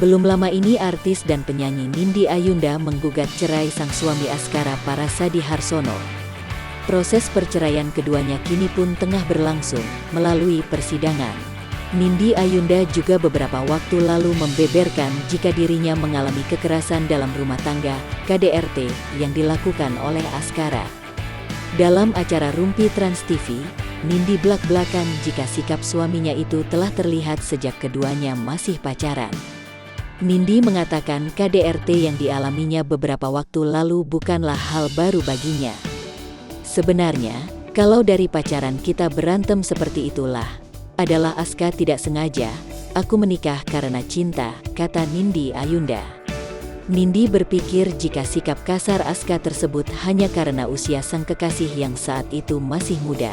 Belum lama ini artis dan penyanyi Nindi Ayunda menggugat cerai sang suami Askara Parasadi Harsono. Proses perceraian keduanya kini pun tengah berlangsung melalui persidangan. Nindi Ayunda juga beberapa waktu lalu membeberkan jika dirinya mengalami kekerasan dalam rumah tangga (KDRT) yang dilakukan oleh Askara. Dalam acara Rumpi Trans TV, Nindi belak-belakan jika sikap suaminya itu telah terlihat sejak keduanya masih pacaran. Nindi mengatakan KDRT yang dialaminya beberapa waktu lalu bukanlah hal baru baginya. Sebenarnya, kalau dari pacaran kita berantem seperti itulah, adalah Aska tidak sengaja, aku menikah karena cinta, kata Nindi Ayunda. Nindi berpikir jika sikap kasar Aska tersebut hanya karena usia sang kekasih yang saat itu masih muda.